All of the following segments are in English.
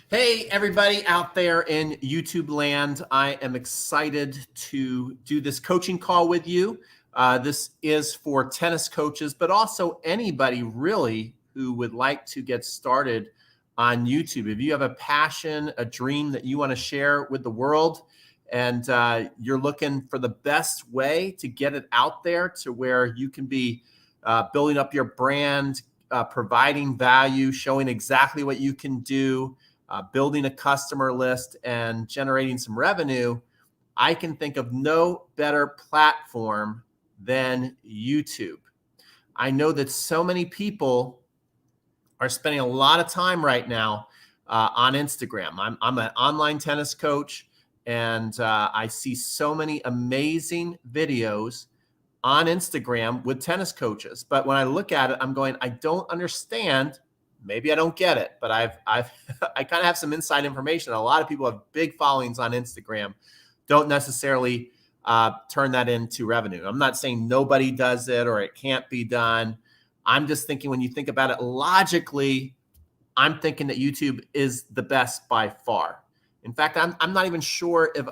Hey, everybody out there in YouTube land. I am excited to do this coaching call with you. This is for tennis coaches, but also anybody really who would like to get started on YouTube. If you have a passion, a dream that you want to share with the world, and you're looking for the best way to get it out there to where you can be building up your brand, providing value, showing exactly what you can do, building a customer list and generating some revenue, I can think of no better platform than YouTube. I know that so many people are spending a lot of time right now on Instagram. I'm an online tennis coach, and I see so many amazing videos on Instagram with tennis coaches. But when I look at it, I'm going, I don't understand. Maybe I don't get it, but I've I kind of have some inside information. A lot of people have big followings on Instagram, don't necessarily turn that into revenue. I'm not saying nobody does it or it can't be done. I'm just thinking when you think about it logically, I'm thinking that YouTube is the best by far. In fact, I'm not even sure if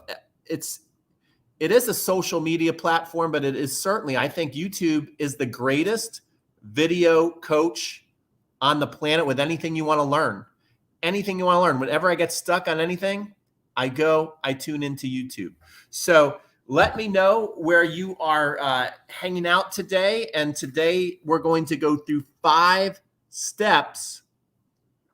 it is a social media platform, but it is certainly, I think YouTube is the greatest video coach on the planet with anything you want to learn. Anything you want to learn. Whenever I get stuck on anything, I tune into YouTube. So let me know where you are hanging out today. And today we're going to go through 5 steps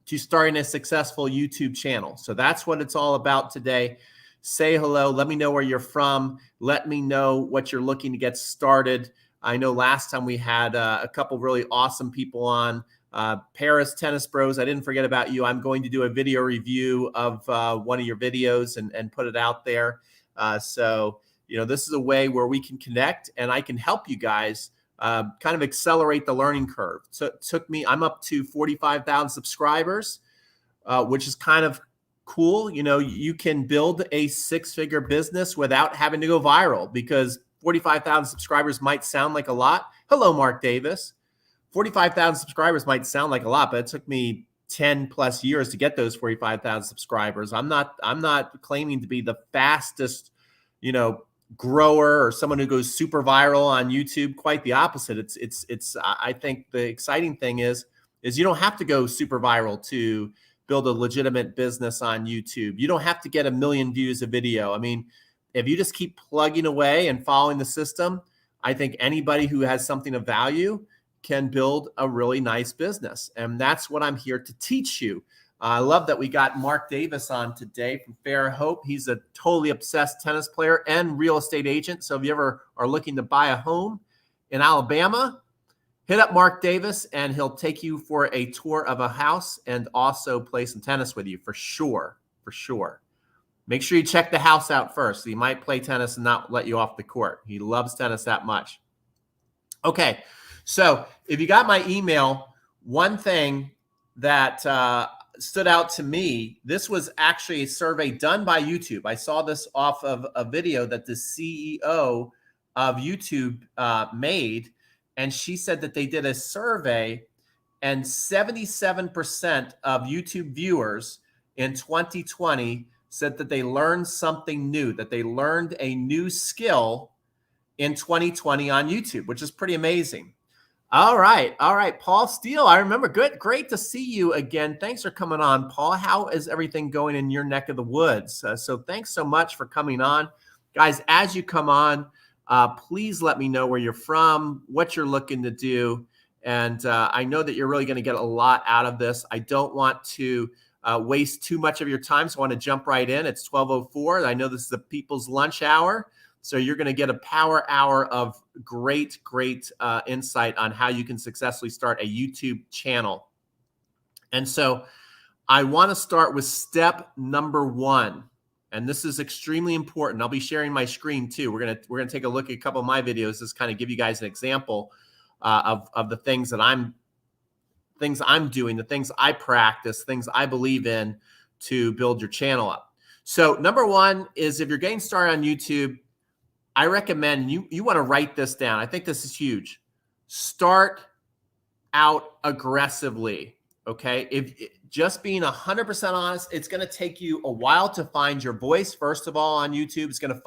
to starting a successful YouTube channel. So that's what it's all about today. Say hello. Let me know where you're from. Let me know what you're looking to get started. I know last time we had a couple really awesome people on. Paris Tennis Bros, I didn't forget about you. I'm going to do a video review of one of your videos and put it out there. So, this is a way where we can connect and I can help you guys kind of accelerate the learning curve. So it took me, I'm up to 45,000 subscribers, which is kind of cool. You can build a 6-figure business without having to go viral, because 45,000 subscribers might sound like a lot. Hello, Mark Davis. 45,000 subscribers might sound like a lot, but it took me 10 plus years to get those 45,000 subscribers. I'm not claiming to be the fastest, grower or someone who goes super viral on YouTube. Quite the opposite. It's I think the exciting thing is you don't have to go super viral to build a legitimate business on YouTube. You don't have to get 1 million views a video. I mean, if you just keep plugging away and following the system, I think anybody who has something of value can build a really nice business. And that's what I'm here to teach you. I love that we got Mark Davis on today from Fair Hope. He's a totally obsessed tennis player and real estate agent. So if you ever are looking to buy a home in Alabama, hit up Mark Davis and he'll take you for a tour of a house and also play some tennis with you for sure. For sure. Make sure you check the house out first. He might play tennis and not let you off the court. He loves tennis that much. Okay. So if you got my email, one thing that stood out to me, this was actually a survey done by YouTube. I saw this off of a video that the CEO of YouTube made, and she said that they did a survey and 77% of YouTube viewers in 2020 said that they learned something new, that they learned a new skill in 2020 on YouTube, which is pretty amazing. All right. Paul Steele, I remember. Great to see you again. Thanks for coming on, Paul. How is everything going in your neck of the woods? So thanks so much for coming on. Guys, as you come on, please let me know where you're from, what you're looking to do. And I know that you're really going to get a lot out of this. I don't want to waste too much of your time, so I want to jump right in. It's 12:04. I know this is the people's lunch hour. So you're going to get a power hour of great insight on how you can successfully start a YouTube channel. And so I want to start with step number 1. And this is extremely important. I'll be sharing my screen too. We're going to take a look at a couple of my videos, just kind of give you guys an example of the things that I'm doing, the things I practice, things I believe in to build your channel up. So number 1 is, if you're getting started on YouTube, I recommend you want to write this down. I think this is huge. Start out aggressively. Okay. If just being 100% honest, it's going to take you a while to find your voice. First of all, on YouTube, it's going to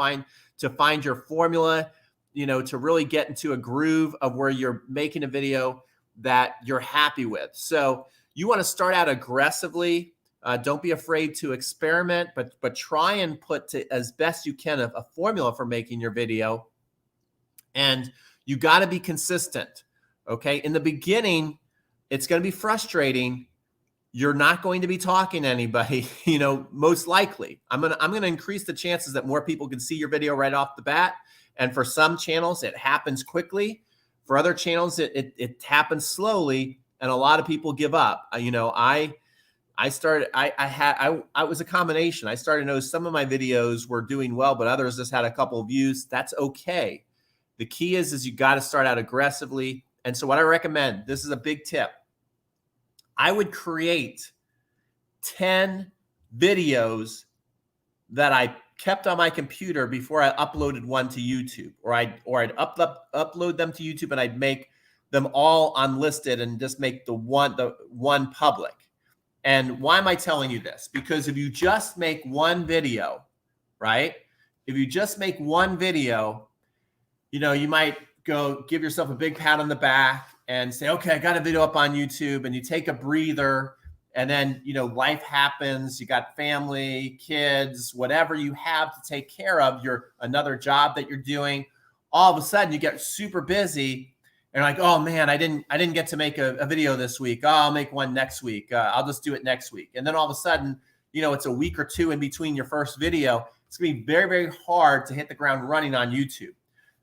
find your formula, to really get into a groove of where you're making a video that you're happy with. So you want to start out aggressively. Don't be afraid to experiment, but try and put to as best you can a formula for making your video. And you got to be consistent. Okay. In the beginning, it's going to be frustrating. You're not going to be talking to anybody, most likely. I'm going to increase the chances that more people can see your video right off the bat. And for some channels, it happens quickly. For other channels, it happens slowly, and a lot of people give up. I was a combination. I started to know some of my videos were doing well, but others just had a couple of views. That's okay. The key is you got to start out aggressively. And so what I recommend, this is a big tip. I would create 10 videos that I kept on my computer before I uploaded one to YouTube, or I'd upload them to YouTube, and I'd make them all unlisted and just make the one public. And why am I telling you this? Because if you just make one video, right? If you just make one video, you might go give yourself a big pat on the back and say, okay, I got a video up on YouTube, and you take a breather, and then, life happens. You got family, kids, whatever you have to take care of, another job that you're doing. All of a sudden you get super busy and like, oh man, I didn't get to make a video this week. Oh, I'll make one next week. I'll just do it next week. And then all of a sudden, it's a week or two in between your first video. It's gonna be very, very hard to hit the ground running on YouTube.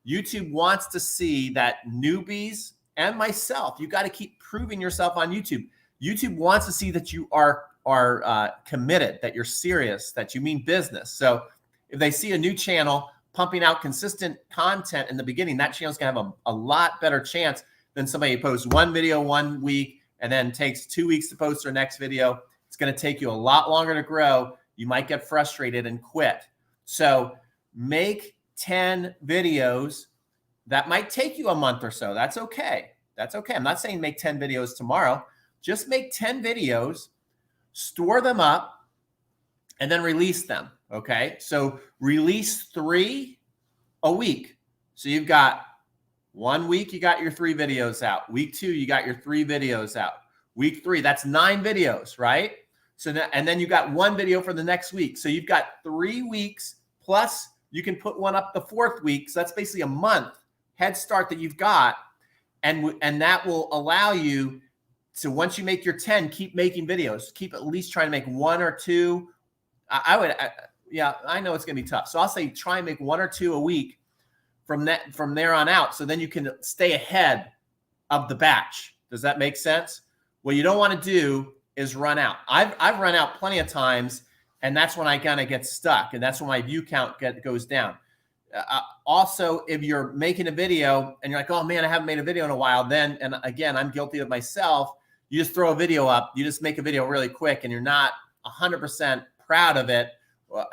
YouTube wants to see that newbies and myself, you got to keep proving yourself on YouTube. YouTube wants to see that you are committed, that you're serious, that you mean business. So if they see a new channel pumping out consistent content in the beginning, that channel's going to have a lot better chance than somebody who posts one video 1 week and then takes 2 weeks to post their next video. It's going to take you a lot longer to grow. You might get frustrated and quit. So make 10 videos. That might take you a month or so. That's okay. That's okay. I'm not saying make 10 videos tomorrow. Just make 10 videos, store them up, and then release them. Okay. So release 3 a week. So you've got 1 week, you got your 3 videos out. Week 2, you got your 3 videos out. Week 3, that's 9 videos, right? So and then you got 1 video for the next week. So you've got 3 weeks, plus you can put one up the 4th week. So that's basically a month head start that you've got. And that will allow you to, once you make your 10, keep making videos. Keep at least trying to make 1 or 2. Yeah, I know it's going to be tough. So I'll say try and make 1 or 2 a week from there on out. So then you can stay ahead of the batch. Does that make sense? What you don't want to do is run out. I've run out plenty of times, and that's when I kind of get stuck, and that's when my view count goes down. Also, if you're making a video and you're like, oh man, I haven't made a video in a while, and again, I'm guilty of myself, you just throw a video up, you just make a video really quick, and you're not 100% proud of it,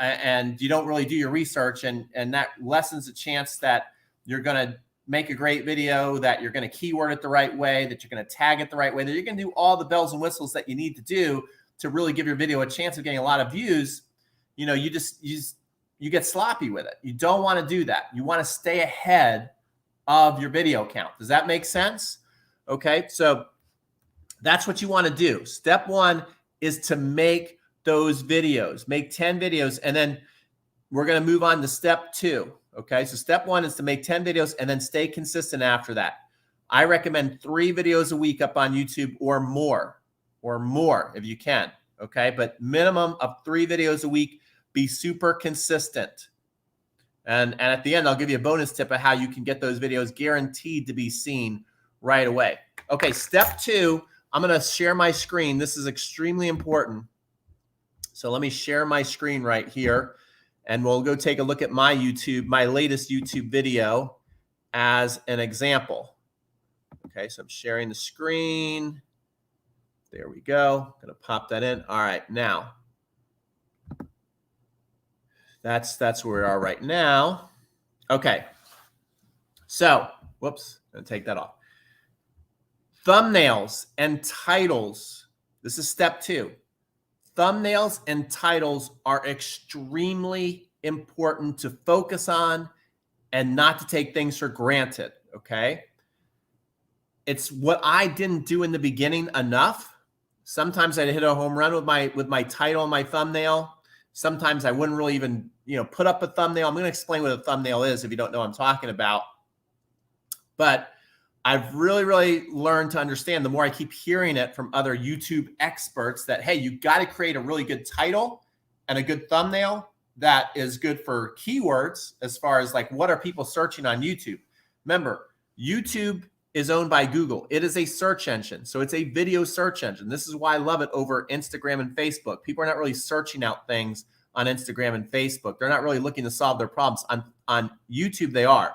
and you don't really do your research, and that lessens the chance that you're going to make a great video, that you're going to keyword it the right way, that you're going to tag it the right way, that you're going to do all the bells and whistles that you need to do to really give your video a chance of getting a lot of views. You get sloppy with it. You don't want to do that. You want to stay ahead of your video count. Does that make sense? Okay, so that's what you want to do. Step 1 is to make those videos. Make 10 videos, and then we're going to move on to step 2. Okay, so step 1 is to make 10 videos and then stay consistent after that. I recommend 3 videos a week up on YouTube or more if you can. Okay, but minimum of 3 videos a week. Be super consistent. And at the end, I'll give you a bonus tip of how you can get those videos guaranteed to be seen right away. Okay, step 2, I'm going to share my screen. This is extremely important. So let me share my screen right here, and we'll go take a look at my latest YouTube video as an example. Okay, so I'm sharing the screen. There we go. Going to pop that in. All right, now. That's where we are right now. Okay. So, whoops, I'm going to take that off. Thumbnails and titles. This is step 2. Thumbnails and titles are extremely important to focus on and not to take things for granted, okay? It's what I didn't do in the beginning enough. Sometimes I'd hit a home run with my title and my thumbnail. Sometimes I wouldn't really even, put up a thumbnail. I'm going to explain what a thumbnail is if you don't know what I'm talking about. But I've really, really learned to understand, the more I keep hearing it from other YouTube experts, that, hey, you got to create a really good title and a good thumbnail that is good for keywords, as far as like, what are people searching on YouTube? Remember, YouTube is owned by Google. It is a search engine. So it's a video search engine. This is why I love it over Instagram and Facebook. People are not really searching out things on Instagram and Facebook. They're not really looking to solve their problems. On YouTube, they are.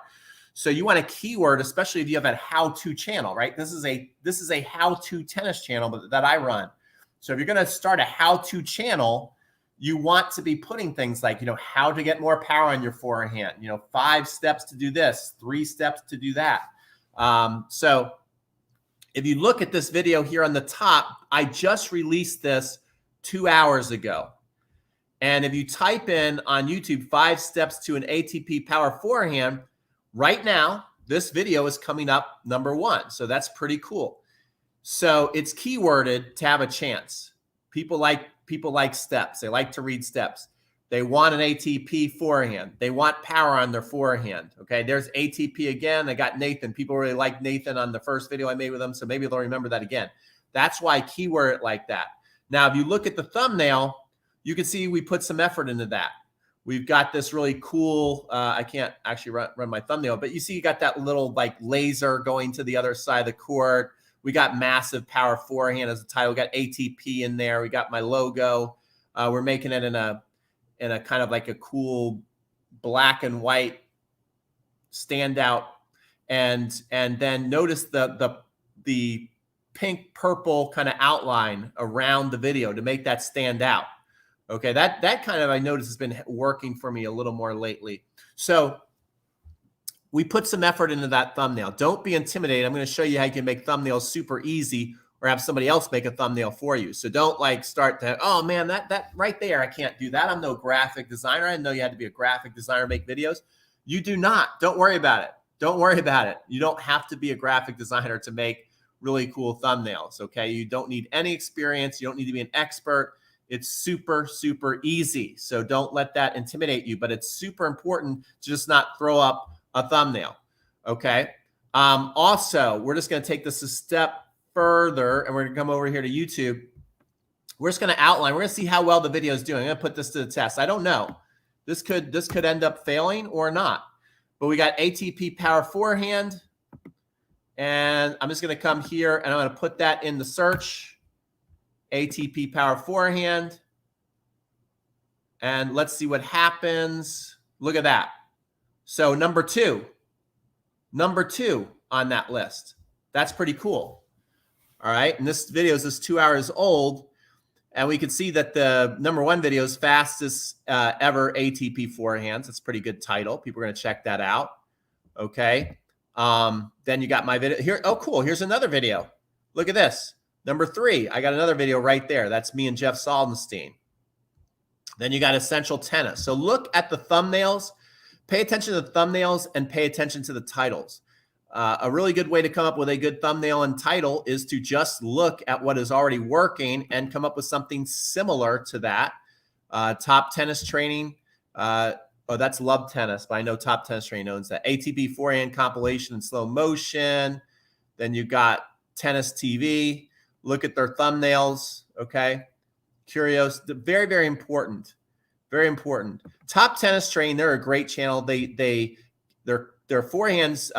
So you want a keyword, especially if you have a how-to channel, right? This is a how-to tennis channel that I run. So if you're going to start a how-to channel, you want to be putting things like, how to get more power on your forehand, 5 steps to do this, 3 steps to do that. So if you look at this video here on the top, I just released this 2 hours ago. And if you type in on YouTube, 5 steps to an ATP power forehand, right now, this video is coming up number 1. So that's pretty cool. So it's keyworded to have a chance. People like steps. They like to read steps. They want an ATP forehand. They want power on their forehand. Okay, there's ATP again. I got Nathan. People really like Nathan on the first video I made with them, so maybe they'll remember that again. That's why I keyword it like that. Now, if you look at the thumbnail, you can see we put some effort into that. We've got this really cool, I can't actually run my thumbnail, but you see you got that little like laser going to the other side of the court. We got massive power forehand as a title. We got ATP in there. We got my logo. We're making it in a kind of like a cool black and white standout. And then notice the pink purple kind of outline around the video to make that stand out. Okay, that kind of, I noticed, has been working for me a little more lately. So we put some effort into that thumbnail. Don't be intimidated. I'm going to show you how you can make thumbnails super easy, or have somebody else make a thumbnail for you. So don't like start to, oh man, that right there, I can't do that. I'm no graphic designer. I didn't know you had to be a graphic designer to make videos. You do not. Don't worry about it. Don't worry about it. You don't have to be a graphic designer to make really cool thumbnails, okay? You don't need any experience. You don't need to be an expert. It's super, super easy. So don't let that intimidate you, but it's super important to just not throw up a thumbnail, okay? Also, we're just gonna take this a step further, and we're gonna come over here to YouTube. We're just gonna outline. We're gonna see how well the video is doing. I'm gonna put this to the test. I don't know. This could end up failing or not. But we got ATP power forehand, and I'm just gonna come here and I'm gonna put that in the search. ATP power forehand. And let's see what happens. Look at that. So number two on that list. That's pretty cool. All right. And this video is just 2 hours old. And we can see that the number 1 video is fastest ever ATP forehands. That's a pretty good title. People are going to check that out. Okay. Then you got my video here. Oh, cool. Here's another video. Look at this. Number 3, I got another video right there. That's me and Jeff Saldenstein. Then you got Essential Tennis. So look at the thumbnails. Pay attention to the thumbnails and pay attention to the titles. A really good way to come up with a good thumbnail and title is to just look at what is already working and come up with something similar to that. Top Tennis Training. Oh, that's Love Tennis, but I know Top Tennis Training owns that. ATP forehand compilation in slow motion. Then you got Tennis TV. Look at their thumbnails, okay? Curios, very, very important. Very important. Top Tennis Training, they're a great channel. Their forehands,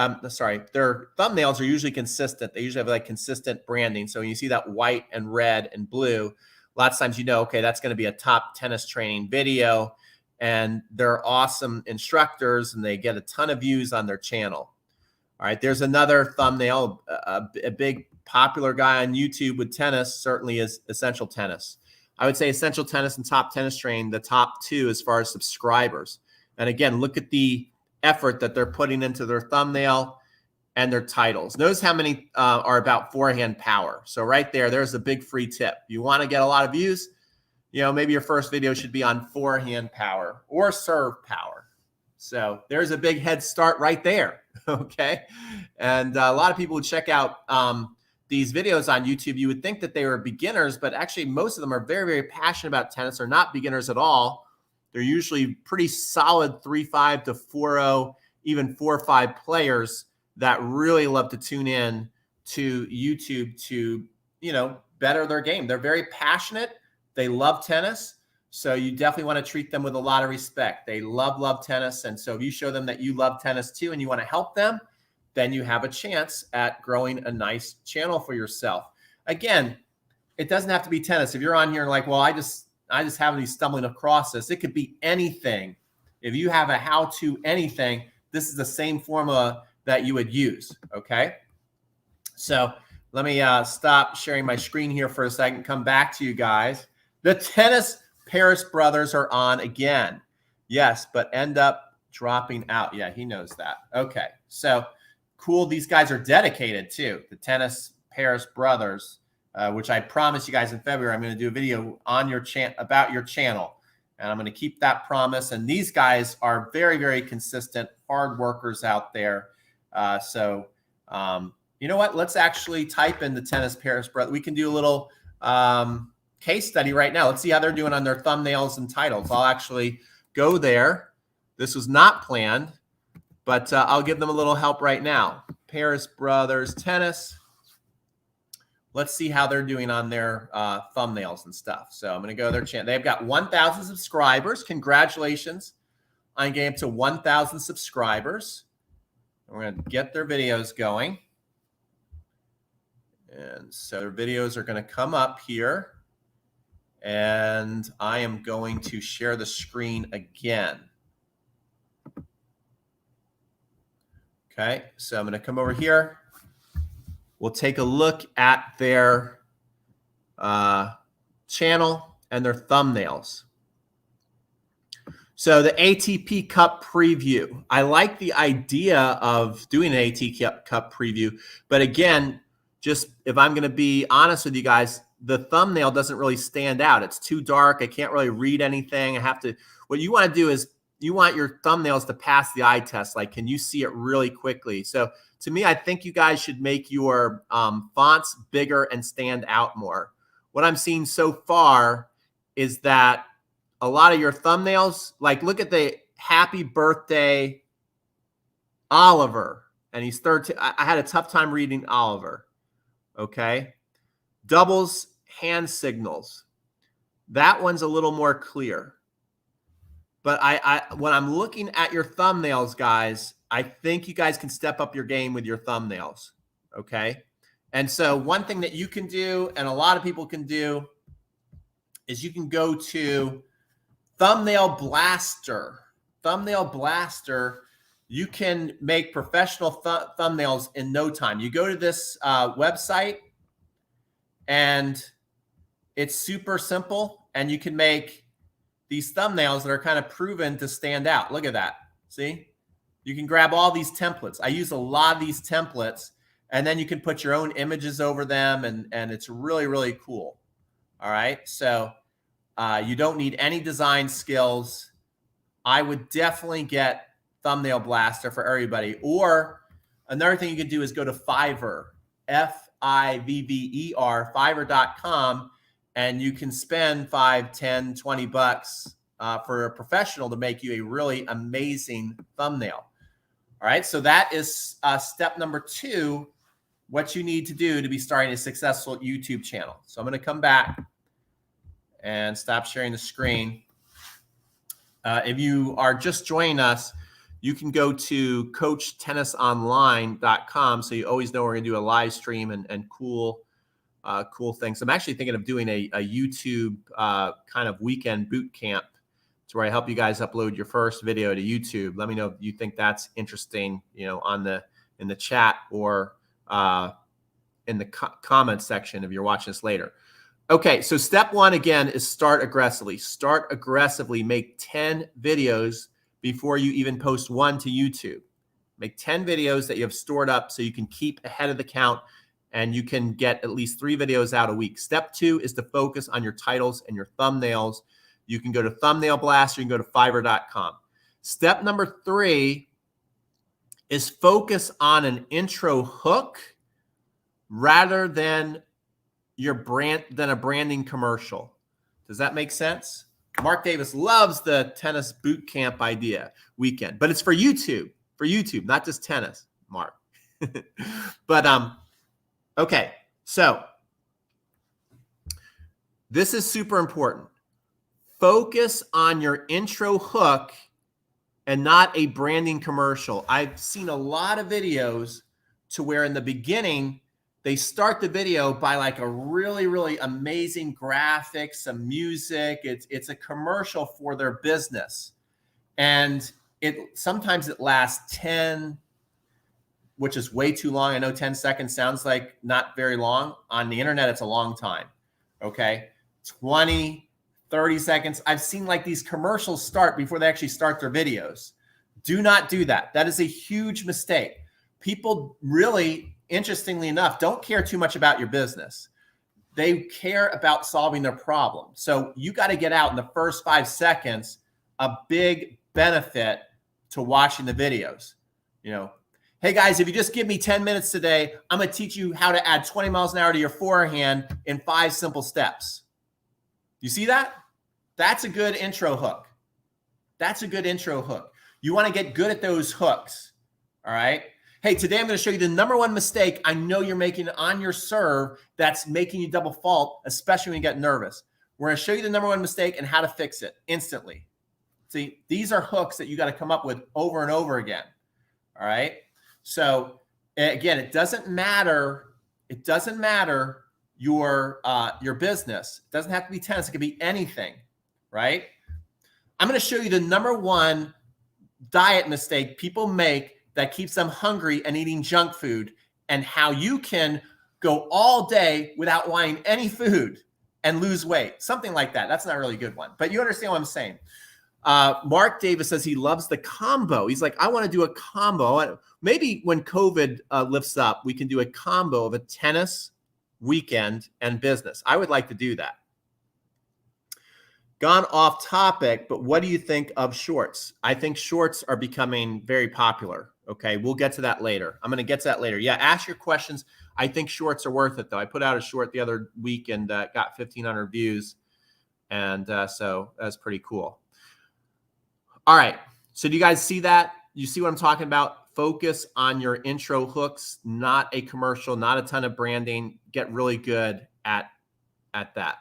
their thumbnails are usually consistent. They usually have like consistent branding. So when you see that white and red and blue, lots of times you know, okay, that's going to be a Top Tennis Training video. And they're awesome instructors and they get a ton of views on their channel. All right, there's another thumbnail, a big popular guy on YouTube with tennis certainly is Essential Tennis. I would say Essential Tennis and Top Tennis Training, the top 2 as far as subscribers. And again, look at the effort that they're putting into their thumbnail and their titles. Notice how many are about forehand power. So right there, there's a big free tip. You want to get a lot of views, maybe your first video should be on forehand power or serve power. So there's a big head start right there. Okay. And a lot of people would check out these videos on YouTube. You would think that they were beginners, but actually most of them are very, very passionate about tennis. They're not beginners at all. They're usually pretty solid 3.5 to 4.0, even 4.5 players that really love to tune in to YouTube to, better their game. They're very passionate. They love tennis. So you definitely want to treat them with a lot of respect. They love tennis. And so if you show them that you love tennis too, and you want to help them, then you have a chance at growing a nice channel for yourself. Again, it doesn't have to be tennis. If you're on here and like, well, I just happen to be stumbling across this. It could be anything. If you have a how-to anything, this is the same formula that you would use, okay? So let me stop sharing my screen here for a second, come back to you guys. The tennis Paris brothers are on again. Yes, but end up dropping out. Yeah, he knows that. Okay, so cool. These guys are dedicated too. The tennis Paris brothers, which I promised you guys in February, I'm going to do a video on your about your channel. And I'm going to keep that promise. And these guys are very, very consistent, hard workers out there. So you know what? Let's actually type in the tennis Paris brothers. We can do a little case study right now. Let's see how they're doing on their thumbnails and titles. I'll actually go there. This was not planned, but I'll give them a little help right now. Paris brothers tennis. Let's see how they're doing on their thumbnails and stuff. So I'm going to go to their channel. They've got 1,000 subscribers. Congratulations on getting up to 1,000 subscribers. We're going to get their videos going. And so their videos are going to come up here. And I am going to share the screen again. Okay, so I'm going to come over here. We'll take a look at their channel and their thumbnails. So the ATP Cup preview. I like the idea of doing an ATP Cup preview, but again, just if I'm going to be honest with you guys, the thumbnail doesn't really stand out. It's too dark. I can't really read anything. What you want to do is you want your thumbnails to pass the eye test. Like, can you see it really quickly? So to me, I think you guys should make your fonts bigger and stand out more. What I'm seeing so far is that a lot of your thumbnails, like look at the happy birthday Oliver. And he's 13. I had a tough time reading Oliver. Okay. Doubles hand signals. That one's a little more clear. But when I'm looking at your thumbnails, guys, I think you guys can step up your game with your thumbnails. Okay. And so one thing that you can do, and a lot of people can do, is you can go to Thumbnail Blaster. Thumbnail Blaster, you can make professional thumbnails in no time. You go to this website, and it's super simple, and you can make these thumbnails that are kind of proven to stand out. Look at that. See? You can grab all these templates. I use a lot of these templates, and then you can put your own images over them, and it's really, really cool. All right? So you don't need any design skills. I would definitely get Thumbnail Blaster for everybody. Or another thing you could do is go to Fiverr, Fiverr, Fiverr.com, and you can spend $5, $10, $20 for a professional to make you a really amazing thumbnail. All right, so that is step number 2, what you need to do to be starting a successful YouTube channel. So I'm going to come back and stop sharing the screen. If you are just joining us, you can go to coachtennisonline.com, so you always know we're going to do a live stream and cool things. I'm actually thinking of doing a YouTube kind of weekend boot camp, to where I help you guys upload your first video to YouTube. Let me know if you think that's interesting, in the chat or in the comments section if you're watching this later. Okay, so step 1 again is start aggressively. Start aggressively. Make 10 videos before you even post one to YouTube. Make 10 videos that you have stored up so you can keep ahead of the count and you can get at least 3 videos out a week. Step 2 is to focus on your titles and your thumbnails. You can go to Thumbnail Blast, or you can go to Fiverr.com. Step number 3 is focus on an intro hook rather than a branding commercial. Does that make sense? Mark Davis loves the tennis boot camp idea weekend, but it's for YouTube, not just tennis, Mark. But okay, so this is super important. Focus on your intro hook and not a branding commercial. I've seen a lot of videos to where in the beginning, they start the video by like a really, really amazing graphics, some music. It's a commercial for their business. And sometimes it lasts 10, which is way too long. I know 10 seconds sounds like not very long. On the internet, it's a long time. Okay. 20, 30 seconds. I've seen like these commercials start before they actually start their videos. Do not do that. That is a huge mistake. People really, interestingly enough, don't care too much about your business. They care about solving their problem. So you got to get out in the first 5 seconds, a big benefit to watching the videos. Hey guys, if you just give me 10 minutes today, I'm going to teach you how to add 20 miles an hour to your forehand in 5 simple steps. You see that? That's a good intro hook. That's a good intro hook. You want to get good at those hooks. All right. Hey, today I'm going to show you the number 1 mistake I know you're making on your serve that's making you double fault, especially when you get nervous. We're going to show you the number 1 mistake and how to fix it instantly. See, these are hooks that you got to come up with over and over again. All right. So again, it doesn't matter. It doesn't matter your business. It doesn't have to be tennis. It could be anything, right? I'm going to show you the number 1 diet mistake people make that keeps them hungry and eating junk food, and how you can go all day without wanting any food and lose weight. Something like that. That's not a really good one, but you understand what I'm saying. Mark Davis says he loves the combo. He's like, I want to do a combo. Maybe when COVID lifts up, we can do a combo of a tennis, weekend, and business. I would like to do that. Gone off topic, but what do you think of shorts? I think shorts are becoming very popular. Okay, we'll get to that later. I'm going to get to that later. Yeah, ask your questions. I think shorts are worth it, though. I put out a short the other week and got 1,500 views. And so that's pretty cool. All right. So do you guys see that? You see what I'm talking about? Focus on your intro hooks, not a commercial, not a ton of branding. Get really good at that.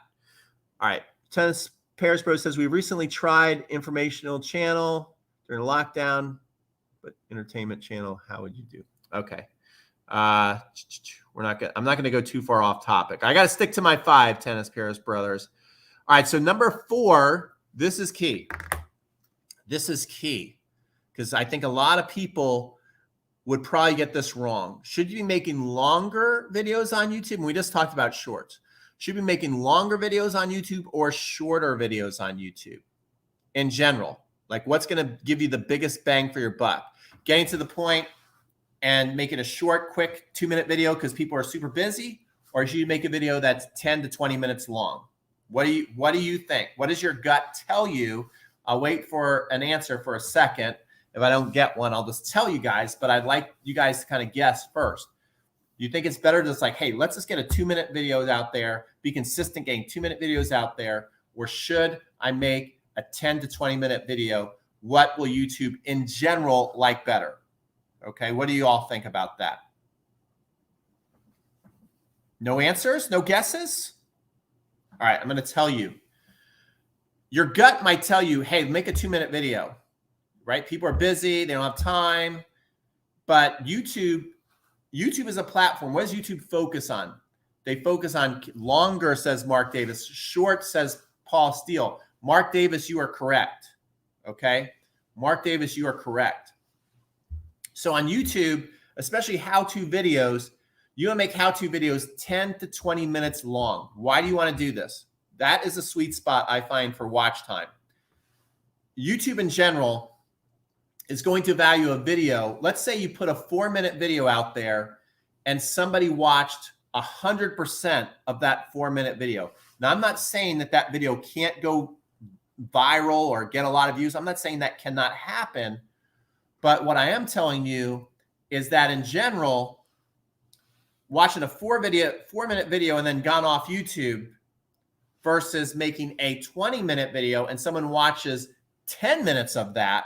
All right. Tennis Paris Bro says, we recently tried informational channel during lockdown, but entertainment channel, how would you do? Okay. I'm not going to go too far off topic. I got to stick to my 5, Tennis Paris Brothers. All right. So number 4, this is key. This is key because I think a lot of people would probably get this wrong. Should you be making longer videos on YouTube? And we just talked about shorts. Should you be making longer videos on YouTube or shorter videos on YouTube in general? Like what's going to give you the biggest bang for your buck? Getting to the point and make it a short, quick 2-minute video because people are super busy, or should you make a video that's 10 to 20 minutes long? What do you think? What does your gut tell you? I'll wait for an answer for a second. If I don't get one, I'll just tell you guys, but I'd like you guys to kind of guess first. You think it's better just like, hey, let's just get a 2-minute video out there, be consistent getting 2-minute videos out there, or should I make a 10 to 20-minute video? What will YouTube in general like better? Okay, what do you all think about that? No answers? No guesses? All right, I'm going to tell you. Your gut might tell you, hey, make a 2-minute video, right? People are busy. They don't have time. But YouTube is a platform. What does YouTube focus on? They focus on longer, says Mark Davis. Short, says Paul Steele. Mark Davis, you are correct. Okay? Mark Davis, you are correct. So on YouTube, especially how-to videos, you want to make how-to videos 10 to 20 minutes long. Why do you want to do this? That is a sweet spot I find for watch time. YouTube in general is going to value a video. Let's say you put a 4-minute video out there and somebody watched 100% of that 4-minute video. Now, I'm not saying that that video can't go viral or get a lot of views. I'm not saying that cannot happen. But what I am telling you is that in general, watching a 4-minute video and then gone off YouTube versus making a 20-minute video and someone watches 10 minutes of that,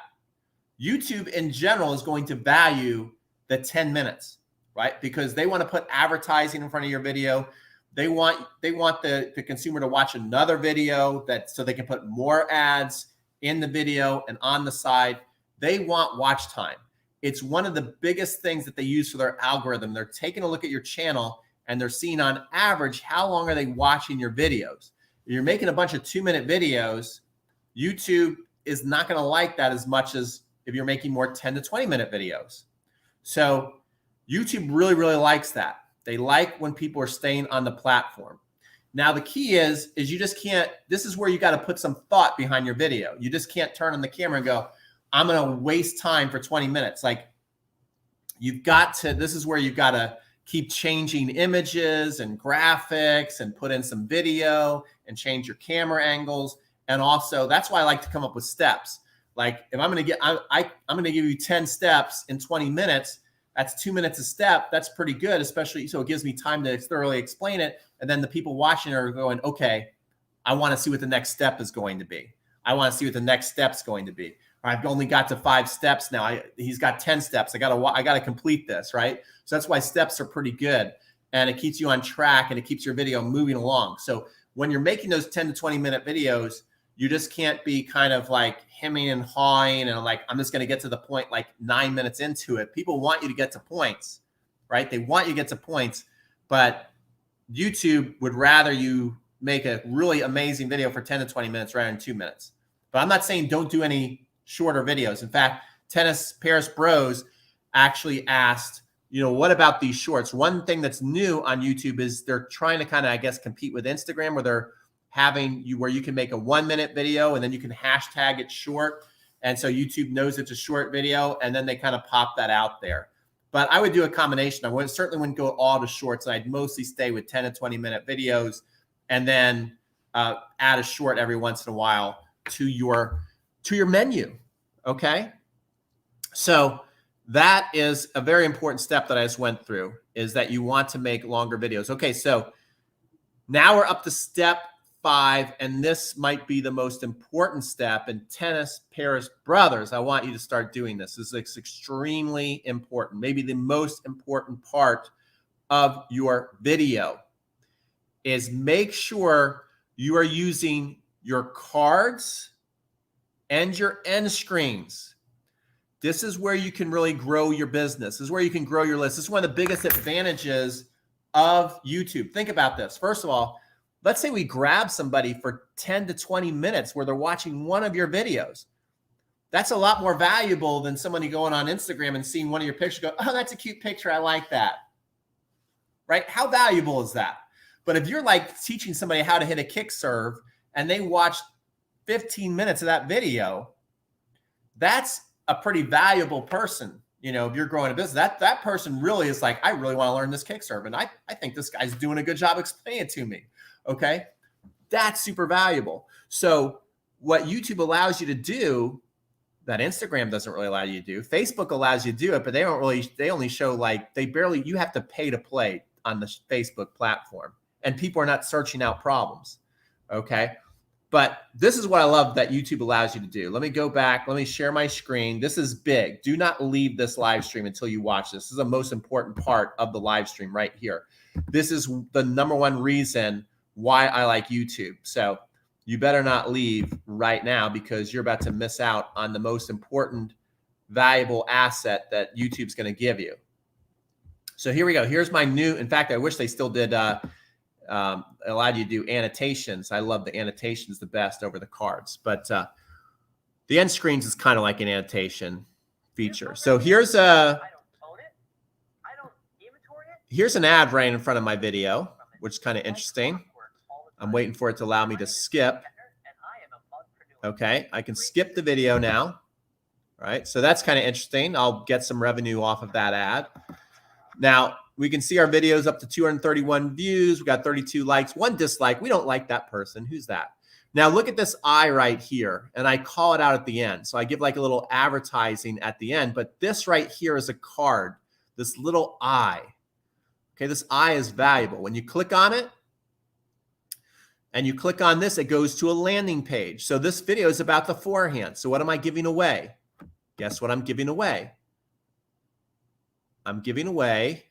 YouTube in general is going to value the 10 minutes, right? Because they want to put advertising in front of your video. They want the consumer to watch another video so they can put more ads in the video and on the side. They want watch time. It's one of the biggest things that they use for their algorithm. They're taking a look at your channel and they're seeing on average, how long are they watching your videos? If you're making a bunch of 2-minute videos, YouTube is not going to like that as much as if you're making more 10 to 20-minute videos. So YouTube really, really likes that. They like when people are staying on the platform. Now, the key is you just can't, this is where you got to put some thought behind your video. You just can't turn on the camera and go, I'm going to waste time for 20 minutes. Like, you've got to, this is where you've got to keep changing images and graphics and put in some video and change your camera angles. And also, that's why I like to come up with steps. Like, if I'm going to get, I'm going to give you 10 steps in 20 minutes. That's 2 minutes a step. That's pretty good, especially so it gives me time to thoroughly explain it. And then the people watching are going, okay, I want to see what the next step is going to be. I want to see what the next step's going to be. I've only got to 5 steps now. He's got 10 steps. I got to complete this, right? So that's why steps are pretty good, and it keeps you on track and it keeps your video moving along. So when you're making those 10 to 20-minute videos, you just can't be kind of like hemming and hawing and like, I'm just going to get to the point like 9 minutes into it. People want you to get to points, right? They want you to get to points, but YouTube would rather you make a really amazing video for 10 to 20 minutes rather than 2 minutes. But I'm not saying don't do any shorter videos. In fact, Tennis Paris Bros actually asked, what about these shorts? One thing that's new on YouTube is they're trying to kind of, I guess, compete with Instagram, where they're having where you can make a 1-minute video and then you can hashtag it short. And so YouTube knows it's a short video and then they kind of pop that out there. But I would do a combination. I certainly wouldn't go all to shorts. I'd mostly stay with 10 to 20-minute videos and then add a short every once in a while to your menu. Okay. So that is a very important step that I just went through, is that you want to make longer videos. Okay. So now we're up to step 5, and this might be the most important step in Tennis Paris Brothers. I want you to start doing this. This is extremely important, maybe the most important part of your video, is make sure you are using your cards and your end screens. This is where you can really grow your business. This is where you can grow your list. This is one of the biggest advantages of YouTube. Think about this. First of all, let's say we grab somebody for 10 to 20 minutes where they're watching one of your videos. That's a lot more valuable than somebody going on Instagram and seeing one of your pictures, go, oh, that's a cute picture. I like that. Right? How valuable is that? But if you're like teaching somebody how to hit a kick serve and they watch 15 minutes of that video, that's a pretty valuable person. If you're growing a business, that person really is like, I really want to learn this kick serve. And I think this guy's doing a good job explaining it to me. Okay. That's super valuable. So what YouTube allows you to do that Instagram doesn't really allow you to do, Facebook allows you to do it, but they only show you have to pay to play on the Facebook platform, and people are not searching out problems. Okay. But this is what I love that YouTube allows you to do. Let me go back. Let me share my screen. This is big. Do not leave this live stream until you watch this. This is the most important part of the live stream right here. This is the number one reason why I like YouTube. So you better not leave right now, because you're about to miss out on the most important, valuable asset that YouTube's going to give you. So here we go. Here's my new, in fact, I wish they still did allowed you to do annotations. I love the annotations the best over the cards, but the end screens is kind of like an annotation feature. So here's an ad right in front of my video, which is kind of interesting. I'm waiting for it to allow me to skip. Okay, I can skip the video now. right? So that's kind of interesting. I'll get some revenue off of that ad. Now, we can see our videos up to 231 views. We got 32 likes, 1 dislike. We don't like that person. Who's that? Now, look at this eye right here, and I call it out at the end. So I give like a little advertising at the end, but this right here is a card, this little eye. Okay, this eye is valuable. When you click on it, and you click on this, it goes to a landing page. So this video is about the forehand. So what am I giving away? Guess what I'm giving away? I'm giving away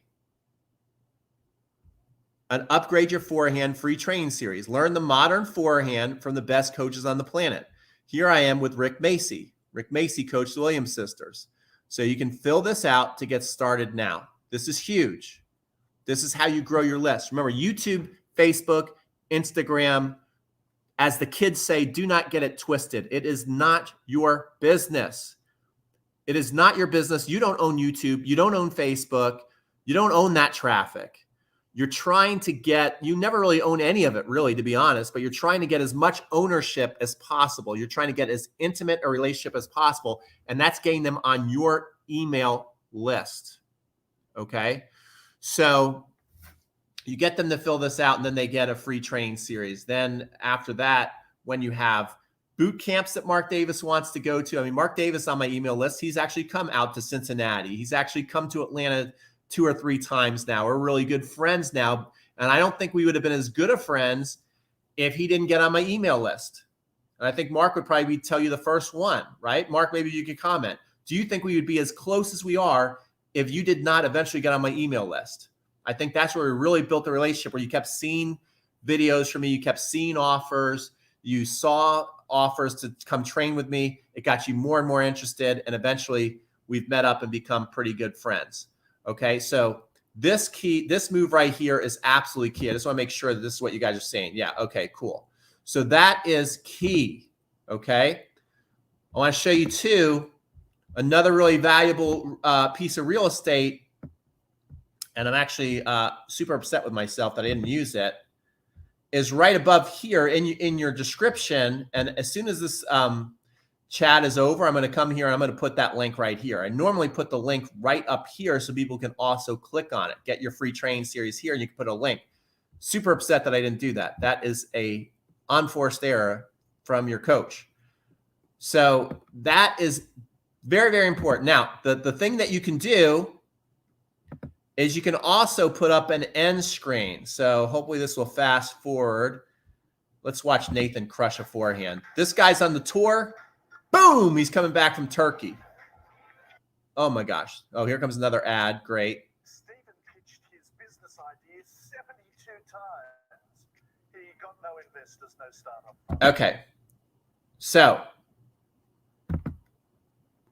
an Upgrade Your Forehand free training series. Learn the modern forehand from the best coaches on the planet. Here I am with Rick Macy. Rick Macy coached the Williams sisters. So you can fill this out to get started now. This is huge. This is how you grow your list. Remember, YouTube, Facebook, Instagram, as the kids say, do not get it twisted. It is not your business. It is not your business. You don't own YouTube. You don't own Facebook. You don't own that traffic. You're trying to get, you never really own any of it, really, to be honest, but you're trying to get as much ownership as possible. You're trying to get as intimate a relationship as possible, and that's getting them on your email list. Okay? So you get them to fill this out, and then they get a free training series. Then after that, when you have boot camps that Mark Davis wants to go to, I mean, Mark Davis on my email list, he's actually come out to Cincinnati. He's actually come to Atlanta 2 or 3 times now. We're really good friends now. And I don't think we would have been as good of friends if he didn't get on my email list. And I think Mark would probably tell you the first one, right? Mark, maybe you could comment. Do you think we would be as close as we are if you did not eventually get on my email list? I think that's where we really built the relationship, where you kept seeing videos from me. You kept seeing offers. You saw offers to come train with me. It got you more and more interested. And eventually we've met up and become pretty good friends. Okay. So this move right here is absolutely key. I just want to make sure that this is what you guys are saying. Yeah. Okay, cool. So that is key. Okay. I want to show you too, another really valuable piece of real estate. And I'm actually super upset with myself that I didn't use it, is right above here in your description. And as soon as this chat is over, I'm going to come here and I'm going to put that link right here. I normally put the link right up here so people can also click on it. Get your free training series here, and you can put a link. Super upset that I didn't do that. That is a unforced error from your coach. So that is very, very important. Now, the thing that you can do is you can also put up an end screen. So hopefully this will fast forward. Let's watch Nathan crush a forehand. This guy's on the tour. Boom, he's coming back from Turkey. Oh my gosh. Oh, here comes another ad. Great. Stephen pitched his business idea 72 times. He got no investors, no startup. Okay. So,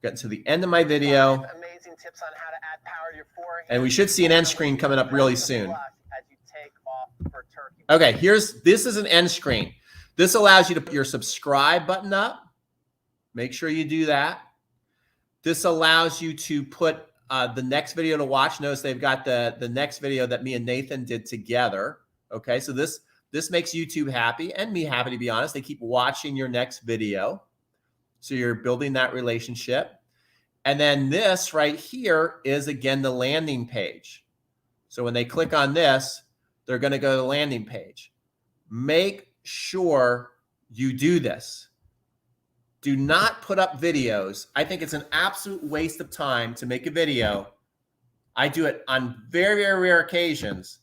getting to the end of my video. Amazing tips on how to add power to your forehand. And we should see an end screen coming up really soon. As you take off for Turkey. Okay, this is an end screen. This allows you to put your subscribe button up. Make sure you do that. This allows you to put the next video to watch. Notice they've got the next video that me and Nathan did together. Okay, so this makes YouTube happy and me happy, to be honest. They keep watching your next video. So you're building that relationship. And then this right here is, again, the landing page. So when they click on this, they're going to go to the landing page. Make sure you do this. Do not put up videos. I think it's an absolute waste of time to make a video. I do it on very, very rare occasions.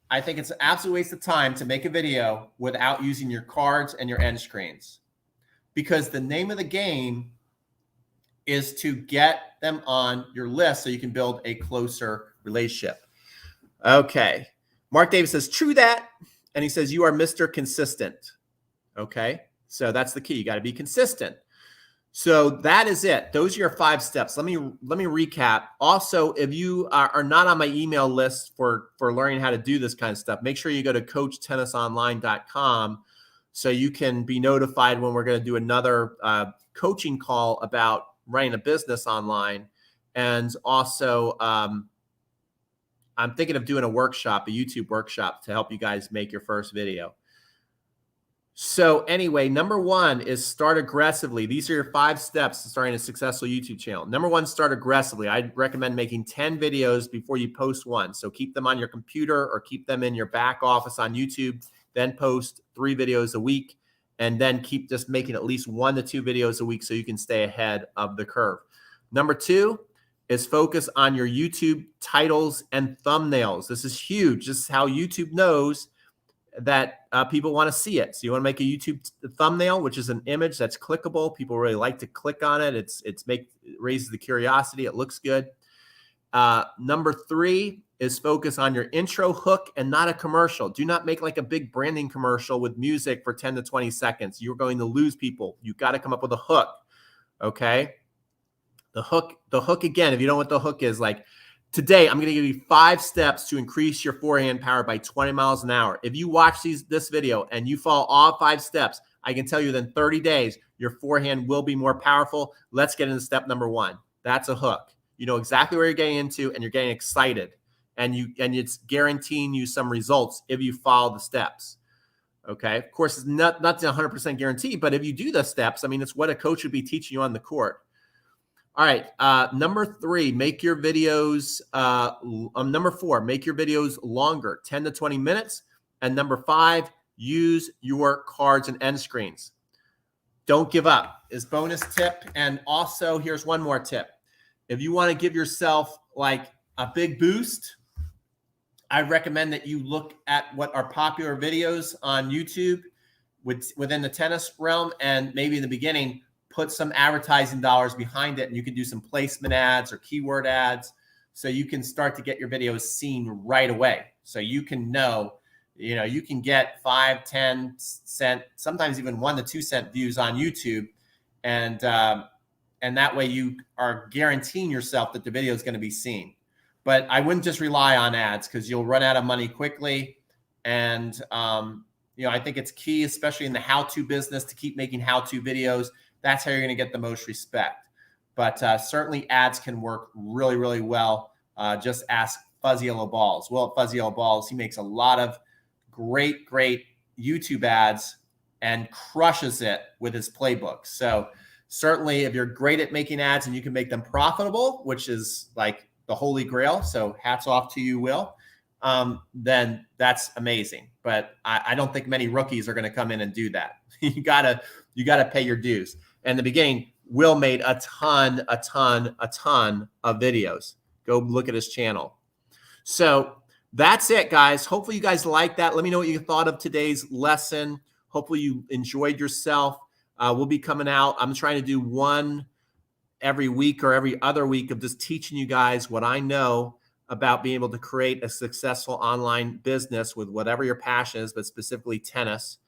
I think it's an absolute waste of time to make a video without using your cards and your end screens, because the name of the game is to get them on your list so you can build a closer relationship. Okay. Mark Davis says, true that. And he says, you are Mr. Consistent. Okay. So that's the key. You got to be consistent. So that is it. Those are your 5 steps. Let me recap. Also, if you are not on my email list for learning how to do this kind of stuff, make sure you go to coachtennisonline.com so you can be notified when we're going to do another coaching call about running a business online. And also, I'm thinking of doing a workshop, a YouTube workshop, to help you guys make your first video. So anyway, number one is start aggressively. These are your 5 steps to starting a successful YouTube channel. Number one, start aggressively. I'd recommend making 10 videos before you post one. So keep them on your computer or keep them in your back office on YouTube, then post 3 videos a week, and then keep just making at least 1 to 2 videos a week so you can stay ahead of the curve. Number two is focus on your YouTube titles and thumbnails. This is huge. This is how YouTube knows that people want to see it. So you want to make a YouTube thumbnail, which is an image that's clickable. People really like to click on it. It raises the curiosity. It looks good. Number three is focus on your intro hook and not a commercial. Do not make like a big branding commercial with music for 10 to 20 seconds. You're going to lose people. You've got to come up with a hook. Okay. The hook again, if you don't know what the hook is, like, today, I'm going to give you 5 steps to increase your forehand power by 20 miles an hour. If you watch this video and you follow all 5 steps, I can tell you within 30 days, your forehand will be more powerful. Let's get into step number 1. That's a hook. You know exactly where you're getting into and you're getting excited. And it's guaranteeing you some results if you follow the steps. Okay. Of course, it's not 100% guarantee, but if you do the steps, I mean, it's what a coach would be teaching you on the court. All right. Number 3, make your videos, number 4, make your videos longer, 10 to 20 minutes. And number 5, use your cards and end screens. Don't give up is bonus tip. And also here's one more tip. If you want to give yourself like a big boost, I recommend that you look at what are popular videos on YouTube within the tennis realm. And maybe in the beginning, put some advertising dollars behind it, and you can do some placement ads or keyword ads so you can start to get your videos seen right away. So you can know, you can get 5, 10 cent, sometimes even 1 to 2 cent views on YouTube. And that way you are guaranteeing yourself that the video is going to be seen. But I wouldn't just rely on ads because you'll run out of money quickly. And, I think it's key, especially in the how-to business, to keep making how-to videos. That's how you're going to get the most respect. But certainly ads can work really, really well. Just ask Fuzzy Yellow Balls. Well, Fuzzy Yellow Balls, he makes a lot of great YouTube ads and crushes it with his playbook. So certainly if you're great at making ads and you can make them profitable, which is like the holy grail, so hats off to you, Will, then that's amazing. But I don't think many rookies are going to come in and do that. You gotta pay your dues. In the beginning, Will made a ton of videos. Go look at his channel. So that's it, guys. Hopefully you guys like that. Let me know what you thought of today's lesson. Hopefully you enjoyed yourself. We'll be coming out. I'm trying to do one every week or every other week of just teaching you guys what I know about being able to create a successful online business with whatever your passion is, but specifically tennis.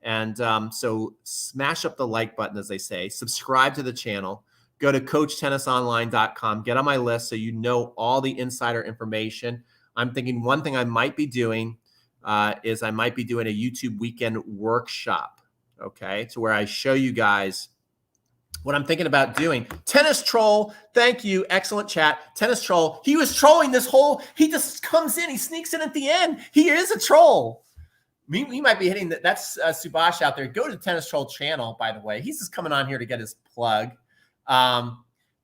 And so smash up the like button, as they say, subscribe to the channel, go to coachtennisonline.com, get on my list so you know all the insider information. I'm thinking one thing I might be doing is I might be doing a YouTube weekend workshop, okay, to where I show you guys what I'm thinking about doing. Tennis Troll, thank you. Excellent chat. Tennis Troll, he was trolling he just comes in, he sneaks in at the end. He is a troll. We might be hitting that's Subash out there. Go to the Tennis Troll channel, by the way. He's just coming on here to get his plug.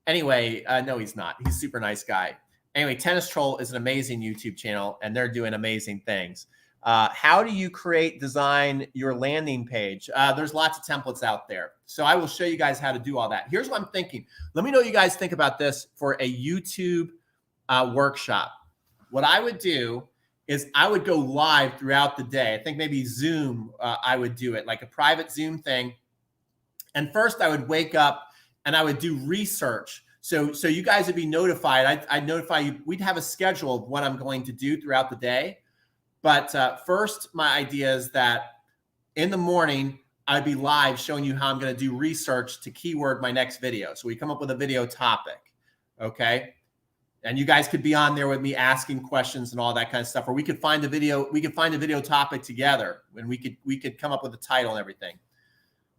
Anyway, no, he's not. He's a super nice guy. Anyway, Tennis Troll is an amazing YouTube channel, and they're doing amazing things. How do you design your landing page? There's lots of templates out there. So I will show you guys how to do all that. Here's what I'm thinking. Let me know what you guys think about this for a YouTube workshop. What I would do is I would go live throughout the day. I think maybe Zoom, I would do it like a private Zoom thing. And first I would wake up and I would do research. So you guys would be notified. I'd notify you. We'd have a schedule of what I'm going to do throughout the day. But first, my idea is that in the morning, I'd be live showing you how I'm going to do research to keyword my next video. So we come up with a video topic, okay? And you guys could be on there with me asking questions and all that kind of stuff. Or we could find a video. We could find a video topic together, and we could come up with a title and everything.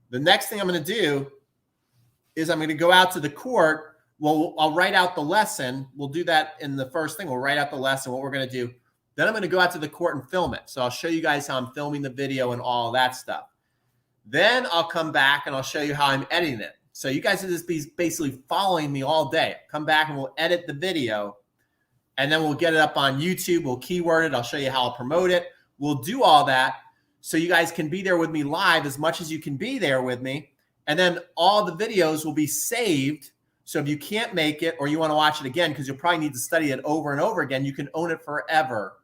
The next thing I'm going to do is I'm going to go out to the court. Well, I'll write out the lesson. We'll do that in the first thing. We'll write out the lesson, what we're going to do. Then I'm going to go out to the court and film it. So I'll show you guys how I'm filming the video and all that stuff. Then I'll come back and I'll show you how I'm editing it. So you guys will just be basically following me all day. Come back and we'll edit the video, and then we'll get it up on YouTube. We'll keyword it. I'll show you how I'll promote it. We'll do all that so you guys can be there with me live as much as you can be there with me. And then all the videos will be saved. So if you can't make it or you want to watch it again, because you'll probably need to study it over and over again, you can own it forever.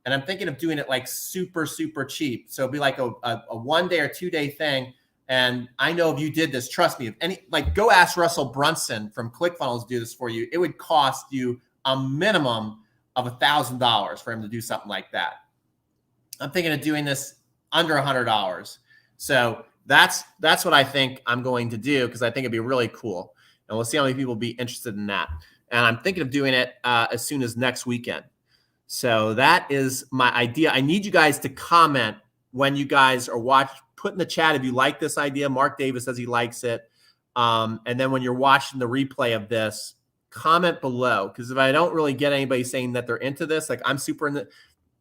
And I'm thinking of doing it like super, super cheap. So it'll be like a 1 day or 2 day thing. And I know if you did this, trust me, if any, like go ask Russell Brunson from ClickFunnels to do this for you. It would cost you a minimum of $1,000 for him to do something like that. I'm thinking of doing this under $100. So that's what I think I'm going to do, because I think it'd be really cool. And we'll see how many people will be interested in that. And I'm thinking of doing it as soon as next weekend. So that is my idea. I need you guys to comment when you guys are put in the chat if you like this idea. Mark Davis says he likes it. And then when you're watching the replay of this, comment below. Because if I don't really get anybody saying that they're into this, like I'm super into,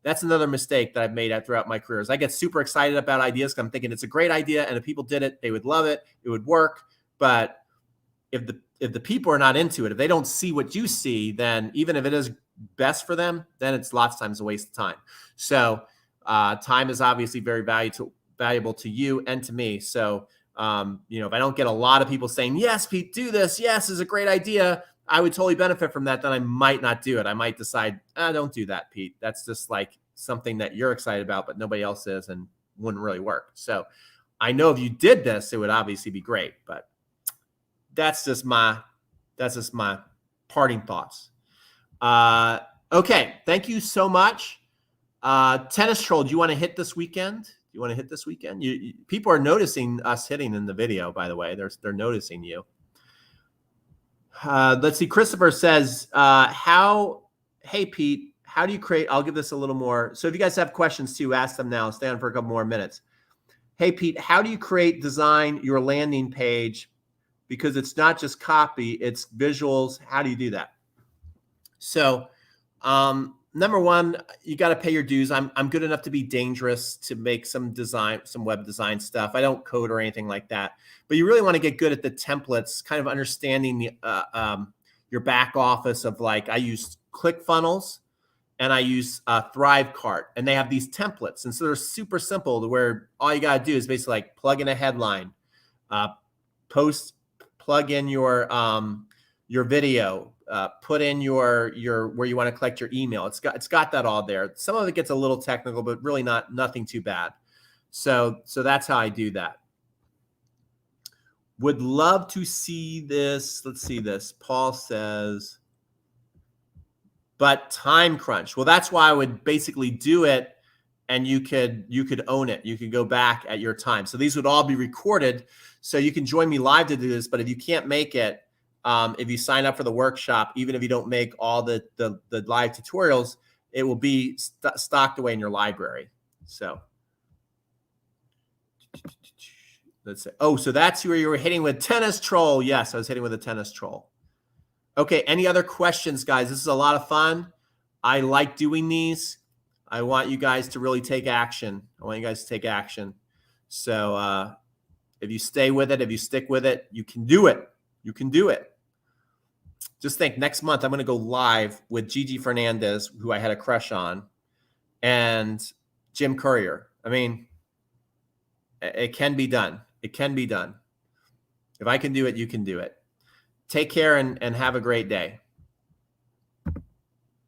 that's another mistake that I've made throughout my career. Is I get super excited about ideas because I'm thinking it's a great idea, and if people did it, they would love it. It would work. But if the people are not into it, if they don't see what you see, then even if it is best for them, then it's lots of times a waste of time. So time is obviously very valuable to you and to me. So if I don't get a lot of people saying, yes, Pete, do this. Yes, this is a great idea, I would totally benefit from that. Then I might not do it. I might decide, don't do that, Pete. That's just like something that you're excited about, but nobody else is, and wouldn't really work. So I know if you did this, it would obviously be great, but that's just my parting thoughts. Okay. Thank you so much. Tennis Troll, do you want to hit this weekend? People are noticing us hitting in the video, by the way. They're noticing you. Let's see. Christopher says, hey, Pete, how do you create? I'll give this a little more. So if you guys have questions too, ask them now. Stay on for a couple more minutes. Hey, Pete, how do you design your landing page? Because it's not just copy, it's visuals. How do you do that? So number one, you got to pay your dues. I'm good enough to be dangerous to make some web design stuff. I don't code or anything like that, but you really want to get good at the templates, kind of understanding the your back office of, like, I use ClickFunnels and I use Thrivecart, and they have these templates. And so they're super simple to where all you got to do is basically like plug in a headline, plug in your video, put in your where you want to collect your email. It's got that all there. Some of it gets a little technical, but really nothing too bad. So that's how I do that. Would love to see this. Let's see this. Paul says, but time crunch. Well, that's why I would basically do it, and you could own it. You could go back at your time. So these would all be recorded, so you can join me live to do this. But if you can't make it, if you sign up for the workshop, even if you don't make all the live tutorials, it will be stocked away in your library. So let's say, so that's where you were hitting with Tennis Troll. Yes, I was hitting with a Tennis Troll. Okay, any other questions, guys? This is a lot of fun. I like doing these. I want you guys to really take action. So if you stay with it, if you stick with it, you can do it. You can do it. Just think, next month I'm going to go live with Gigi Fernandez, who I had a crush on, and Jim Courier. I mean, it can be done. It can be done. If I can do it, you can do it. Take care and have a great day.